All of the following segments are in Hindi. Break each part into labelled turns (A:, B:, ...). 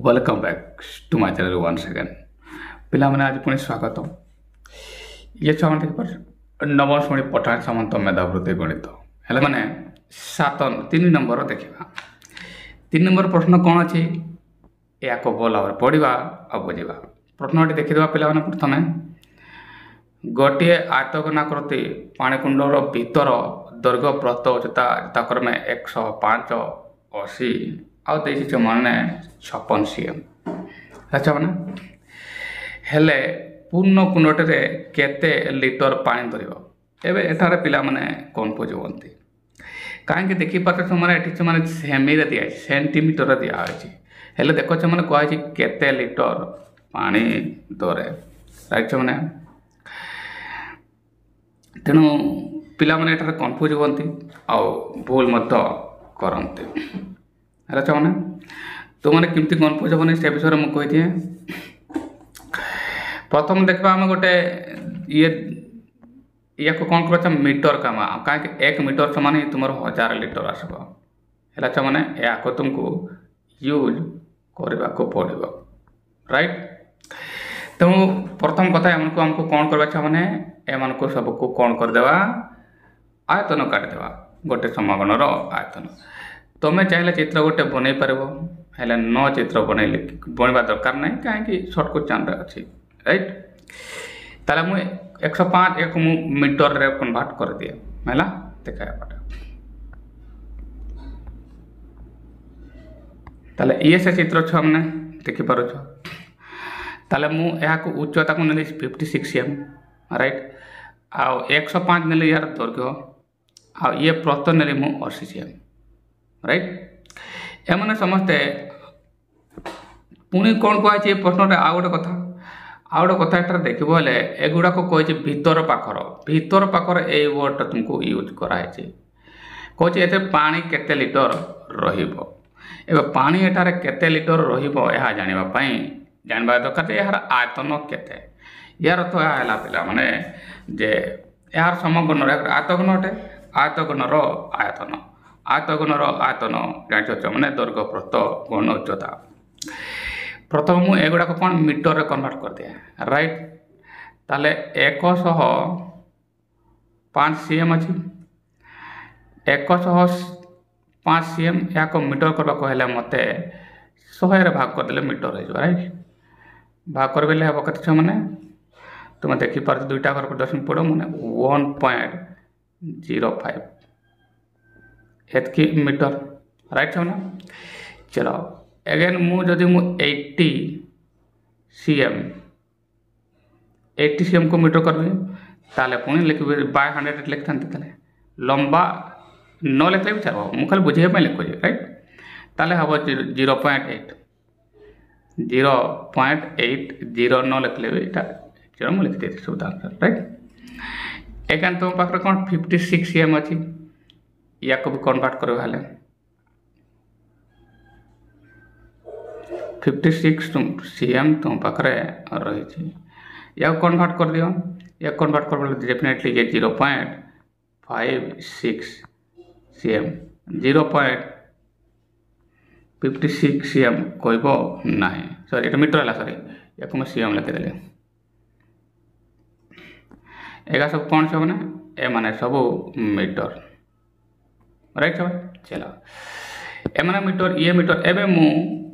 A: Welcome back to my channel one second पिला मैंने आज पुणी स्वागत ये छुआ मैंने देखिए नवम श्रेणी पठाण सामंत मेधावृत्ति गणित है मैंने 3 नंबर देखा 3 नंबर प्रश्न कौन अच्छी या भल भाव पढ़ा आ बुझा प्रश्न देखीदे पिला प्रथम गोटे आयतघनाकृति पाणिकुंडर भीतर दैर्घ्य प्रस्थ उच्चता यथाक्रमे 105 80 आउ देसी मैंने 56 cm अच्छा मैंने हेले पूर्ण कुंडटे केते लिटर पानी धर एठार पिला माने कन्फ्यूज होती कहीं देखिपारे मैंने सेमी दिखाई सेंटीमीटर दिखाई हेले देख मैंने कहुई केते लिटर पानी धरे राइट मैंने तेणु पिला माने एठार कन्फ्यूज होती आउ भूल करते अच्छा मैंने तो मैंने कमती कन्फ्यूज हेनी से विषय में कही प्रथम देखा आम गोटे ये कौन कर मीटर काम कहीं 1 मीटर समान ही तुम 1000 लिटर आसब है मैंने या तुमको यूज करने को पड़ो राइट तेणु प्रथम कथा हमको कौन करवा मैंने एम सबको कौन करदे आयतन काटिदेवा गोटे समागणर आयतन तुम्हें चाहिए चित्र गोटे बन पार हेल्ले न चित्र बनवा दरकार ना कहीं सर्टकट चांद अच्छी राइट ताले मुझे 105 एक मीटर रे कन्वर्ट कर दिए है देखा ताले ये से चित्र छो हमने देखिपार ताले मुझे उच्चता को नेली 56 cm राइट आउ 105 नेली यार दैर्घ्य आ ये प्रस्थ नेली मु 80 cm राइट एमने समस्ते पुणी कौन कहुई प्रश्न आउ गोटे कथा एटार देखो हेल्ले एगुड़ाक कही भीतर पाखर ए वर्ड तुमको यूज कराई कहे ये पानी केते लिटर रे पानी एठार केते लिटर रहा जानवा दरकार यार आयतन केते यार अर्थ है पिला माने जे यार समघन आयतघन अटे आयतघनर आयतन आयतघनर आयतन जान मैंने दैर्घ्य प्रस्थ गुण उच्चता प्रथम मुझे एगुड़ाक कौन मीटर कन्वर्ट कर दिए राइट ताले 105 cm अच्छी 105 cm या मीटर करवा कहले मत 100 भाग करदे मीटर हो राइट भाग कर हम कत मैंने तुम देखिपार दुईटा घर पर 10 पड़ो मैंने 1.05 एतकी मीटर राइट मैंने चलो अगेन मुझे 80 cm को मीटर करबी ताले पुणी लिखी बाय 100 लिखता लंबा न लिखले भी चलो मुझे खाली बुझे लिखुचे राइट ताले हम 0.8 0.80 न लिखले भी चलो मुझे लिखी देती सब आंसर राइट एगेन तुम पाखे कौन 56 cm अच्छी या को भी कन्वर्ट करो हेल्ले 56 cm तुम पाखे रही या कन्वर्ट कर दियो या कन्वर्ट कर डेफिनेटली ये 0.56 cm 0.56 cm कहब ना सॉरी ये मीटर है सॉरी या मैं cm लिखिदेली एगा सब कौन सब ए माने सब मीटर राइट सब चलो एमने मीटर ये मीटर एवं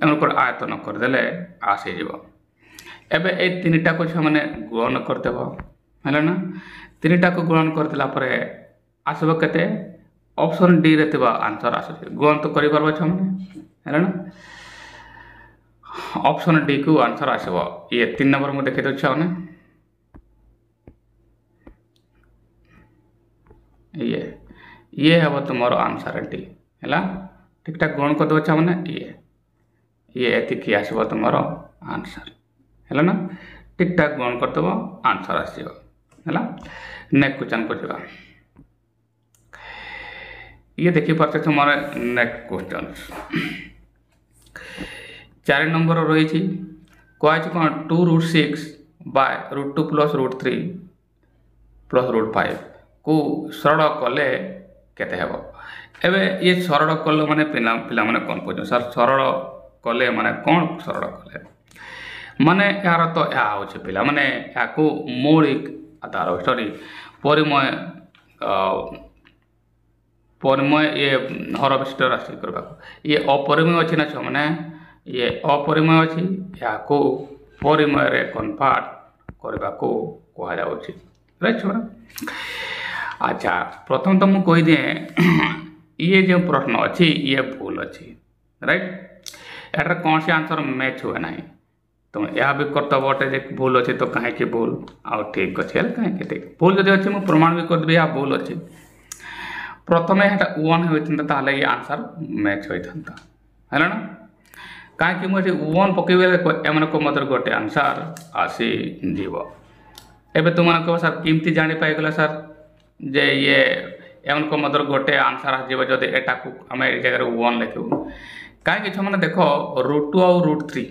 A: मुझे आयतन करदे आसीज एबे ए 3टा को मैंने गुणन करदेव है ना 3टा को गुणन करदेला आसब के ऑप्शन डी रे आंसर आस गुणन तो कर है ना ऑप्शन डी को आंसर आसब ये 3 नंबर मुझे देखी दे मैंने ये हम तुम आंसर डी है ठीक ठाक गुण कर दे मैंने ये एति आसब तुम आंसर है ना ठीक ठाक गुण करदेव आंसर आसो है नेक्स्ट क्वेश्चन को जावा ये देखिपारे तुम नेक्स्ट क्वेश्चन 4 नंबर रही कहुई कौन 2√6 बाय √2 + √3 + √5 को सरल कले केते हेबो एबे ये सरल कल माने पिला माने कौन पूछ सर सरल कले माने कौन सरल कले माने यार तो या होचे पिला माने याको मौलिक आधार सॉरी परिमय परिमय ये हर विशिष्ट राशि करबा ये अपरिमय अछि ना छ माने ये अपरिमय अछि याको परिमय रे कन्वर्ट करबा को कहा जाउछि राइट छोरा। अच्छा प्रथम तो मु कहि दिए ये जो प्रश्न अच्छी ये भूल अच्छी राइट यार कौन से आंसर मैच हुए ना तो यह भी कर्तव्य अटे जे भूल अच्छे तो कहीं भूल आउ ठीक अच्छे कहीं ठीक भूल जब अच्छे मुझे प्रमाण भी करदेवी या भूल अच्छे प्रथम यहाँ वन होता ये आंसर मैच होता है ना कहीं मुझे वन पकड़े एम मत गोटे आंसर आसी जीव एवं तुम कह सर केमती जानी पाईगला सर जे ये एम मदर गोटे आंसर आसो जब एटा को आम जगह वन लिखू कहीं छुआ देख √2 आउ √3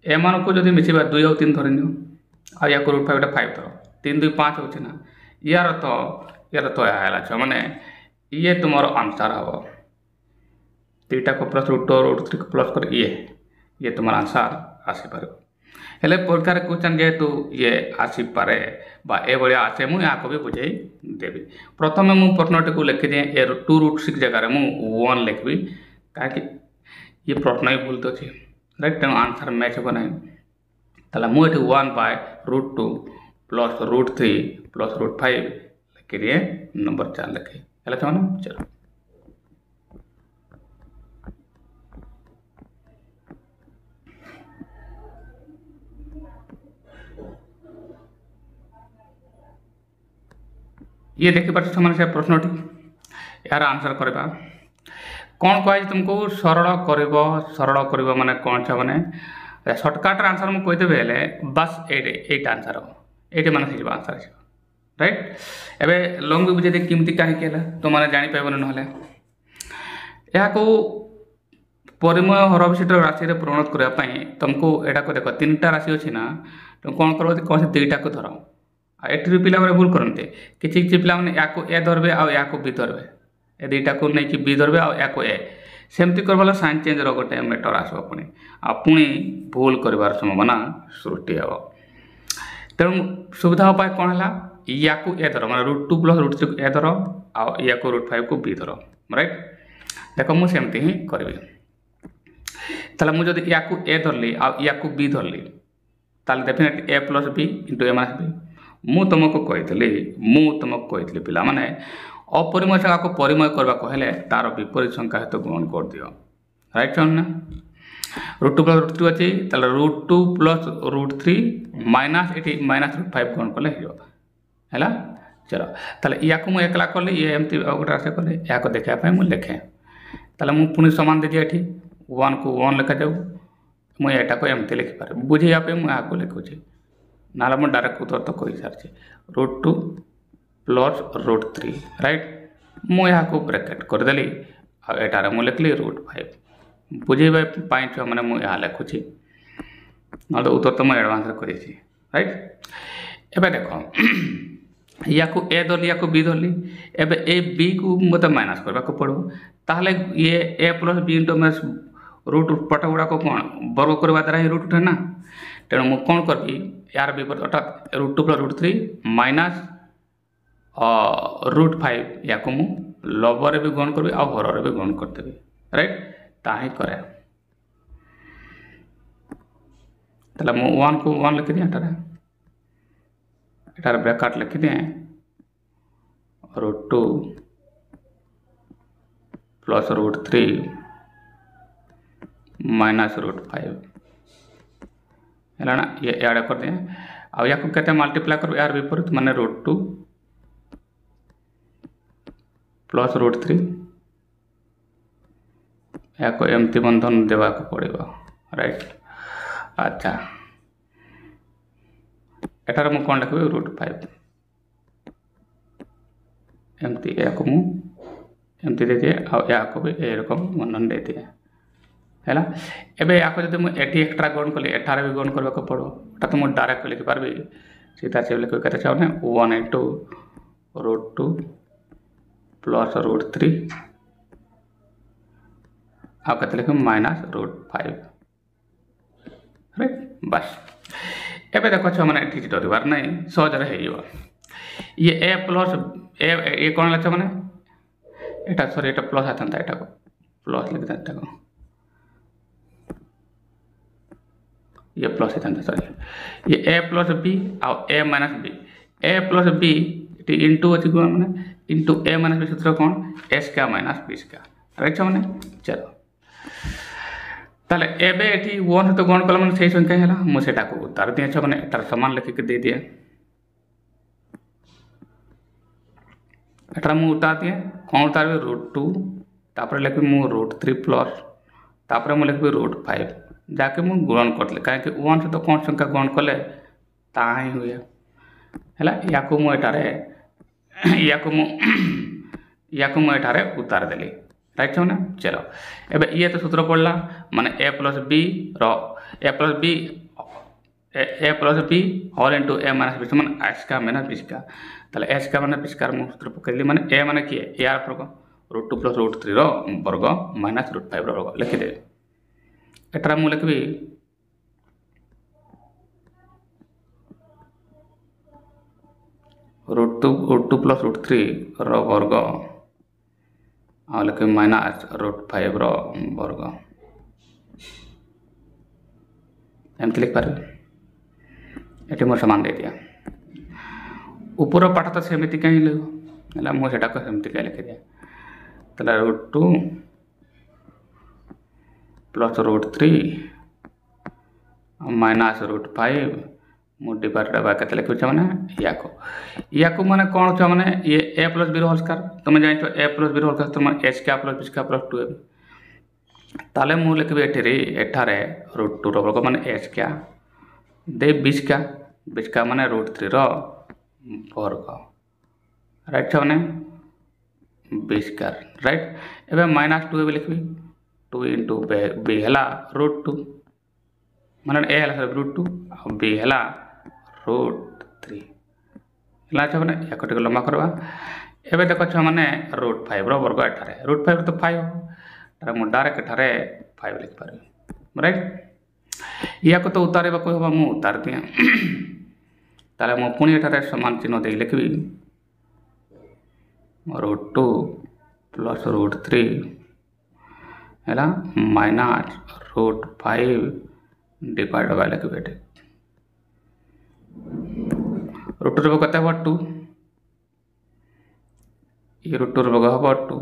A: एम को जब मिसेबा 2 आउ 3 धरी नि आ या √5 गोटे 5 धर 3 2 5 हो ना यार तो है छुआ मैंने ये तुम आंसर हम 2टा को प्लस √2 √3 को प्लस कर ये तुम आंसर आसीपर हेले प्रकार क्वेश्चन जेहेतु ये आसीपे ये आसे मुझे यहाँ भी बुझे देवी प्रथम मु प्रश्नटी को लिखिदिए ए 2 √6 जगह मुझे 1 लिखी कहीं ये प्रश्न ही भूल तो अच्छे राइट तेणु आंसर मैच हो ना ताला मुझे 1/√2 प्लस √3 प्लस √5 लिखिदिए नंबर 4 लिखे है चलो ये देखी पार्छ से प्रश्नटी यार आंसर करवा कौन कह तुमको सरल कर माने कौन छा माने सर्टकट आंसर मुझे कहीदेवी हेले बस एट आंसर ये माने आंसर राइट एवं लंग भी बुझे केमती कहीं तुमने जापारे ना यहाँ को परिमय हर विशिष्ट राशि परिणत करने तुमको यहाँ को देख 3टा राशि अच्छी ना तुम कौन कर कौन से 2टा को धर एटी पिला भूल करते किसी पिला या ए धरबे या बी धरबे ए 2टा को लेकिन बी धरबे या ए सेमती कर साइन चेंज रोटे मेटर आसो पुणी भूल कर संभावना सृष्टि हे तेणु सुविधा उपाय कौन है या ए धर मैं √2 प्लस √3 को ए धर या √5 को बी धर राइट देख मुझे ही करी मुझे या ए धरली या बी धरली डेफिनेटली ए प्लस बी इंटू ए माइनस बी मु तुमको कही पिला माने अपरिमय संख्या को परिमय करने को हेले तार विपरीत संख्या सहित गुण कर दियो राइट ना √2 प्लस √3 अच्छी √2 प्लस √3 माइनस ये माइनस √5 गुण कले है चलो ताले या को मुझे एकला कली ये एमती गोटे राशि कले या को देखापी मुझे लिखे मुझे पुणी सामान दीजिए ये 1 को 1 लिखा जाऊ मुझे यहाँ को एमती लिखिपारे बुझेयापी मुझे यहाँ को लिखुची ना मुझे डायरेक्ट उत्तर तो कही सारी √2 प्लस √3 राइट मुझे यहाँ को ब्रैकेट करदेली आटार मुझे लिखली √5 बुझेबा छुआ मैंने मुझे यहाँ लिखुची ना तो उत्तर तो मुझे एडवांस कर राइट एवं देख या ए धरली या बी धरली एवं ए बी को मतलब माइनस करने को पड़ो ताहले ये ए प्लस बी इंटू मैं रूट पट गुड़ाक कौन वर्ग करवा द्वारा ही रूट उठे ना तेणु मुझे कौन करी यार विपरीत अर्थात √2 प्लस √3 माइनस √5 या मुझे लवर भी गुण करी हर भी गुण करदेवी राइट ताही करे मुझे 1 को 1 लिखी दिए एटार ब्रैकेट लिखी दिए √2 प्लस √3 माइनस √5 है ना ये ऐड कर दिए आ या को मल्टीप्लाई कर यार विपरीत माने √2 प्लस √3 या को एमती बंधन देवा को पड़ेगा राइट अच्छा एटार मु कौन लिखी √5 एमती या को मु एमती दे दिए या को भी एरकम बंधन दे दिए है एबे या जब मुझे एक्सट्रा गुण कली एठार भी गुण करने को पड़ो एटा तो मुझे डायरेक्ट लिखिपारि सीधा से लिख के चाहे 1 इंटू √2 प्लस √3 ଆଉ କେତେ ଲେଖିବି -√5 ରାଇଟ୍। ବାସ୍ ଏବେ ଦେଖ ଛୁଆମାନେ ଏଠି କିଛି ଡରିବାର ନାହିଁ, ସହଜରେ ହେଇଯିବ। ଇଏ ଏ ପ୍ଲସ୍ ଏ କ'ଣ ହେଲା ଛୁଆମାନେ, ଏଇଟା ସରି ଏଇଟା ପ୍ଲସ୍ ଆସିଥାନ୍ତା, ଏଇଟାକୁ ପ୍ଲସ୍ ଲେଖିଥାନ୍ତି, ଏଟାକୁ ये प्लस ହେଇଥାନ୍ତା ସରି ये a प्लस b ଆଉ a minus b a plus b ଏଠି ଇଣ୍ଟୁ ଅଛି କ'ଣ ମାନେ ଇଣ୍ଟୁ a माइनस b ସୂତ୍ର କ'ଣ a square minus b square right ମାନେ ଚାଲ ତାହେଲେ ଏବେ ଏଠି 1 ସହିତ ଗୁଣ କଲେ ମାନେ ସେଇ ସଂଖ୍ୟା ହେଲା ମୁଁ ସେଟାକୁ ଉତାର ଦିଏ ଛୁଆ ମାନେ ତାର ସମାନ ଲେଖିକି ଦେଇ ଦିଏ ଏଟା ମୁଁ ଉତାର ଦିଏ କ'ଣ ଉତାରବି √2 ତାପରେ ଲେଖିବି ମୁଁ √3 ପ୍ଲସ୍ ତାପରେ ମୁଁ ଲେଖିବି √5 जाके मुझे गुणन करते कहीं 1 सहित कौन संख्या गुणन कले ता ही हुए है या मुझे उतार देली राइट छो ना चलो एबे ये तो सूत्र पड़ला माने a plus b whole into a minus b समान a square minus b square ताले a square minus b square मु सूत्र पकैली माने a माने किए a वर्ग √2 प्लस √3 रो वर्ग माइनस √5 रो वर्ग लिखि दे एटा मु लिखबी √2 प्लस √3 रो वर्ग आ लिखबी माइनस √5 रो वर्ग एमती लिख पारे एटी मोर समान दे दिया ऊपर पाठ तो सेमिति कहीं ले मु सेटा को सेमिति कहीं लिख दिया तला √2 प्लस √3 माइनस √5 मु डिवाइडेड बाय केते लिखि छ माने याको माने कोन छ माने ये a प्लस b रो होल स्क्वायर तुम जानि छ a प्लस b रो होल स्क्वायर तुम a square plus b square plus 2ab ताले मु लिखबे एठारे √2 रो वर्ग माने a square they b square माने √3 रो वर्ग राइट छ माने b स्क्वायर राइट एबे माइनस 2ab लिखबी 2 इंटू b है √2 माने a है √2 और b है √3 है मैंने एक लंबा करवा एवं देख मैंने √5 रो वर्ग एठारे √5 तो 5 तार मु डायरेक्ट एठारे 5 लिख पारे राइट या को तो उतारे हम मु उतार दिए ताले मु पुणी एठारे समान चिन्ह दे लिखबी √2 प्लस √3 है माइनस √5 डिवाइड बाय लिखबे √2 रो कते हम 2 ये √2 रो हम 2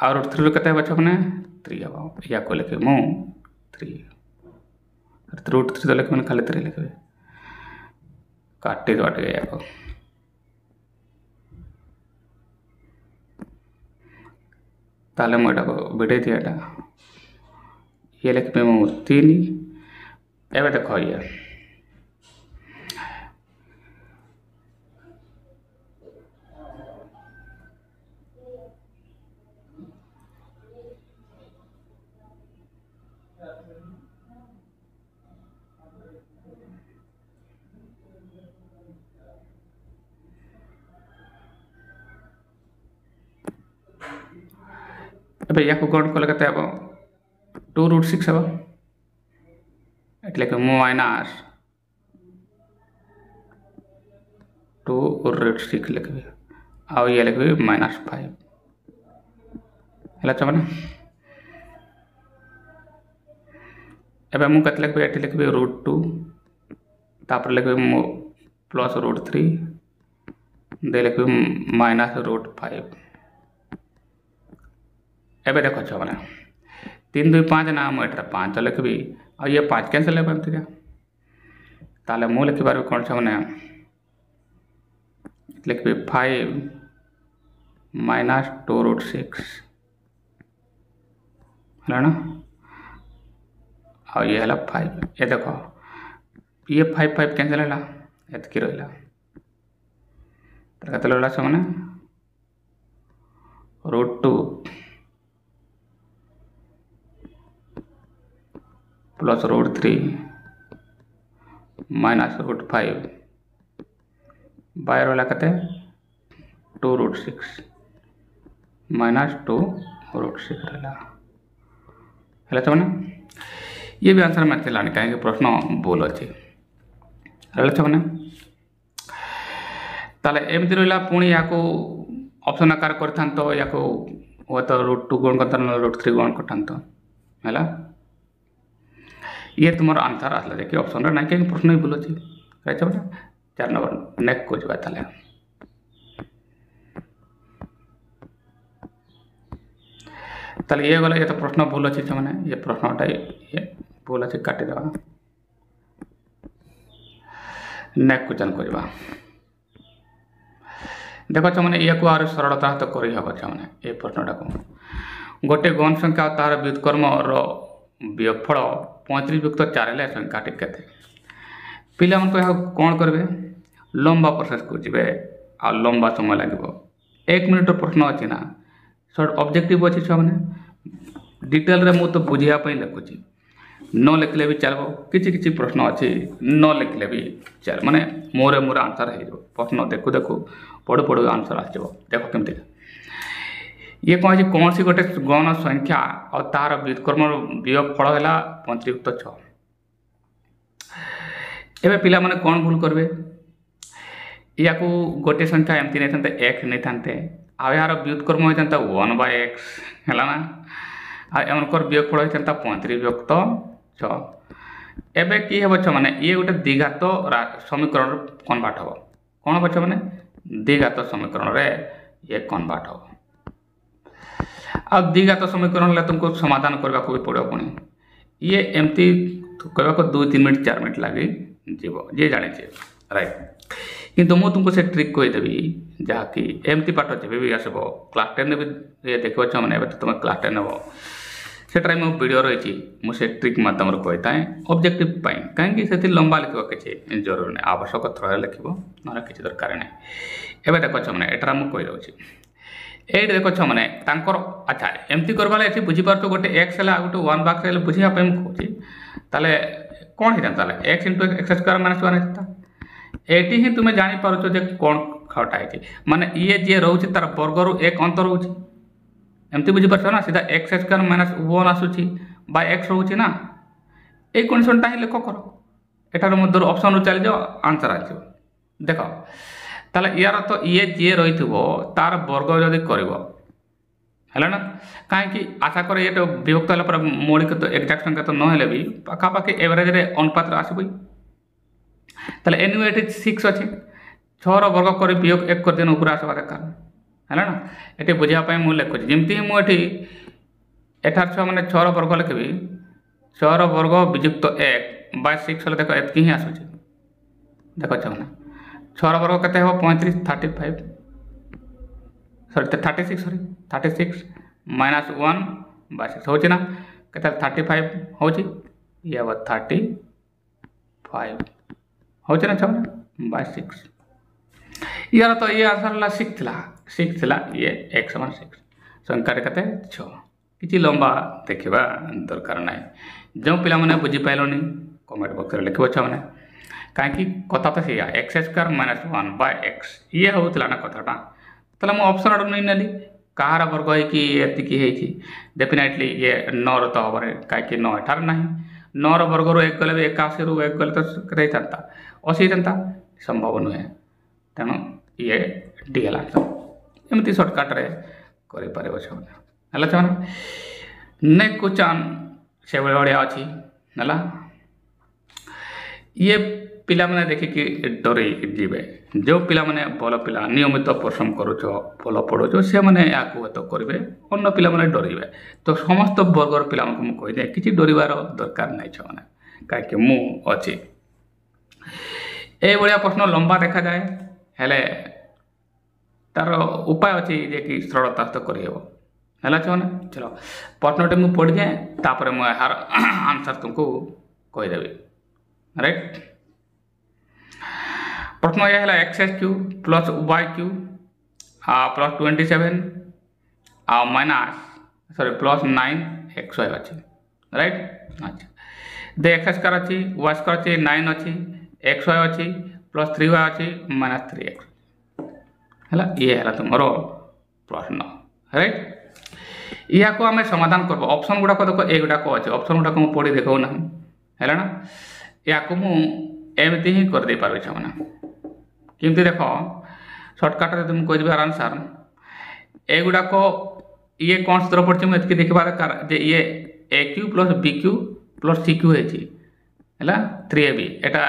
A: आ √3 रो कते हम माने 3 हम या को लिखे मु 3 √3 तो लिखे माने खाली 3 लिखबे काटे दटे या को ताले मु एटा को बिडे दिया ये लिखे मु 3 एबे देखो ये एबे या को गण कले कते अब 2√6 अब એટલે કે માइनस 2√6 लिखबे आ ये लिखबे -5 हला चमन एबे मु कते लिखबे एठी लिखबे √2 तापर लिखबे प्लस √3 दे लिखबे -5 एबे देखो छ माने 3 2 5 ना मु एटा 5 लिखबी और ये 5 कैंसिल है ठीक है ताले मु लिखि बार कोन छ माने लिखबी 5 -2√6 है ना और ये है 5 ये देखो ये 5 5 कैंसिल है एतकी रहला तो कते रहला छ माने √2 प्लस √3 माइनस √5 बाय रहला कते 2√6 -2 √6 है छुआ ये भी आंसर मैथ लानी कहीं प्रश्न भूल अच्छी छुआ ताले एमती रहा पुणी या ऑप्शन आकार कर √2 गुण कर √3 गुण कर ये तुम आंसर आसला देखिए ऑप्शन ना कहीं प्रश्न ही भूल अच्छी रही 4 नंबर नेक्स्ट को जावा ताले ये गला ये तो प्रश्न भूल अच्छी मैंने ये प्रश्नटा ये भूल अच्छी काटिदेवा नेक्स्ट क्वेश्चन करवा देख मैंने ये को सरलता तो करहब मैंने ये प्रश्नटा को गोटे गण संख्या तार व्युत्क्रम वियोगफल 35 युक्त 4 है संख्याटी के पिला कौन करेंगे लंबा प्रोसेस को जी आ लंबा समय लगे 1 मिनिट प्रश्न अच्छी ना सर्ट ऑब्जेक्टिव अच्छी छुआ मैंने डिटेल रे मु तो बुझापी लिखुची न लिखले भी चलो किसी प्रश्न अच्छी न लिखले भी चल माने मोरे मोर आंसर हो प्रश्न देखु देखु पढ़ु पढ़ु आंसर आस देख केमती ये कौन सी गोटे गण संख्या और तार व्युत्क्रम वियोगफल है 35 युक्त 6 एवं पिला माने कौन भूल करेंगे या गोटे संख्या एमती नहीं था x नहीं था आ यार व्युत्क्रम होता 1/x है ना आमकर वियोगफल होता 35 युक्त 6 एवं कि हे मैंने ये गोटे द्विघात समीकरण कन्वर्ट हम कौन बच्चा मैंने द्विघात समीकरण रे ये कन्वर्ट हम आ द्विघात समीकरण तुमको समाधान करने को भी पड़ो पुणी ये एमती कहवा को 2-3 मिनट 4 मिनट लगे जीव जी जाने राइट किंतु मुझे तुमको से ट्रिक कहीदेवी जहाँकि एमती पाठ जब भी आसब क्लास 10 भी ये देखा मैंने तुम क्लास 10 नब सेटा मो वीडियो रही मुझे ट्रिक माध्यम कही था ऑब्जेक्टिव कहीं से लंबा लिखा किसी जरूरी नहीं आवश्यक थ्रो लिख ना किसी दरकार नहीं एवं देख मैंने एटा मुझे कहीदे ये देख मैंने अच्छा एमती करवा ये बुझीपार तो गोटे एक्स है गोटे 1 बाक्स बुझापी मुझे ताले कौन होता x × x² - 1 होता एटी ही तुम्हें जानीपार जे कौन खाटा है माने ये जी रोचे तार वर्गर एक अंतर रोचे एमती बुझीपार ना सीधा x² - 1 आसूची x रोचे ना ये कंडीशनटा ही लेख कर एटार मध्य ऑप्शन चली जाओ आंसर आ देख ताले यार तो ये जी रही तार वर्ग जदि कर ना कहीं आशा कर ये तो विभक्त है मौलिक तो एक्जाक्ट संख्या तो ना भी पाखापाखि एवरेज अनुपात आसब ताले एनुएट 6 अच्छे 6 वर्ग कर वियोग 1 कर दिन ऊपर आसवा दरकार है ना ये बुझापी मुझे लिखुची जमी मुझे एठार छुआ मैंने 6 वर्ग लिखी 6 वर्ग विजुक्त 1/6 देख एतक ही आसूची देख मैंने 6 वर्ग के 35 35 36 36 -1/6 होची ना के 35 होची ये 35 होची ना छुआ 6 यार तो ये आंसर 6 थी ये x = 6 संख्या के 6 किसी लंबा देखा दरकार ना जो पिला मैंने बुझीपारे कमेंट बॉक्स में लिखो मैंने कहीं कथा तो सही x² - 1/x ये होता ना कथाटा ताले मुझे ऑप्शन नहीं नेली कहार वर्ग होती डेफिनेटली ये 9 तो हम कहीं 9 एठार ना 9 वर्ग 1 गले 81 ରୁ 1 गले तो कई था 80 था संभव नुहे तेणु ये डी है एमती सर्टकट्रे कर नेक्स्ट क्वेश्चन से भाया अच्छी है ये पिला मैंने देखिकी डर जीवे जो पिला मैंने भल पिला नियमित परिश्रम करुच भल पढ़ुच से मैंने या तो करेंगे अन्य पिला मैंने डरवे तो समस्त वर्गर पिला कहीदे कि डरबार दरकार नहीं छुआ कहीं मु अच्छी ये भाया प्रश्न लंबा देखा जाए हेले तार उपाय अच्छी जे कि सरलता तो करहब है छुआ चलो प्रश्नटे मुझे पढ़ी जाए तापर मुझे यार आंसर तुमको कहीदेवी राइट प्रश्न यह है x³ + y³ + 27 + 9xy अच्छी राइट अच्छा दे x² अच्छी y² अच्छी 9 अच्छी xy अच्छी + 3y अच्छी -3x है ये है तुम प्रश्न राइट या को आम समाधान करब ऑप्शन गुड़ाक देख एगुड़ाक अच्छे ऑप्शन गुड़ाक मुझे पढ़ी देखो ना है ना या को मुझे ही करदे पारे मैंने किमती देख सर्टकट तुम कह आंसर एगुड़ाक ये कौन सूत्र पड़ी मुझे देखा दरकार जे ये A cube plus B cube plus C cube है 3ab एटा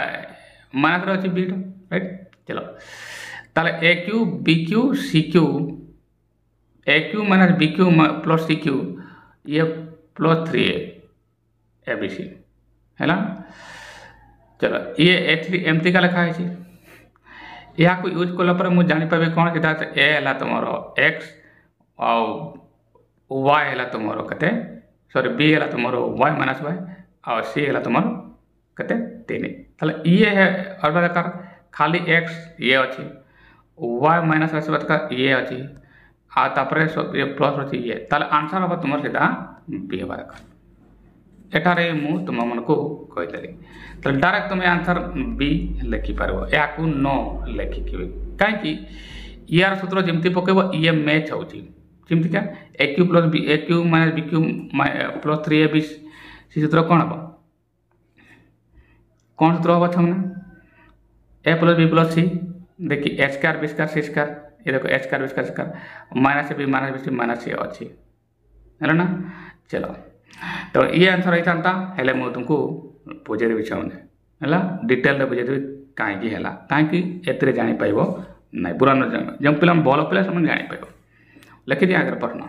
A: माइनस अच्छी बी राइट चलो ताले A cube B cube C cube A cube minus B cube plus C cube ये प्लस 3a बी सी है चलो ये ए3 एमती का लिखा है या को यूज कला मुझे जानीपारि कौन सीधा ए है तुम एक्स वाई है तुम कते सॉरी बी है तुम वाई माइनस वाई और सी है तुम कते 3 ताले ये है और दरकार खाली एक्स ये अच्छी वाई माइनस का ये अच्छी आपर ये प्लस अच्छी ये ताले आंसर हम तुम सीधा बी हवा दरकार एठारे मु तुम मन को कहीदेली तो डायरेक्ट तुम आंसर बी लिखिपार या न लिखिकी कहीं यार सूत्र जमती पकेब ये मैच होमती क्या A cube plus B A cube minus B cube plus 3ab C सूत्र कौन हम कौन सूत्र हम छमने A plus B plus C देखिए A square B square C square ये देखो A square B square square minus B minus B C minus C अच्छी है ना चलो तो ये आंसर होता है मुझे तुमको बुझेदेवी चाहूने है डिटेल बुझेदेवी कहीं है कहीं एत जापार ना पूरा न जान जो पिला भल पिला से जापार लिखिदी आगे प्रश्न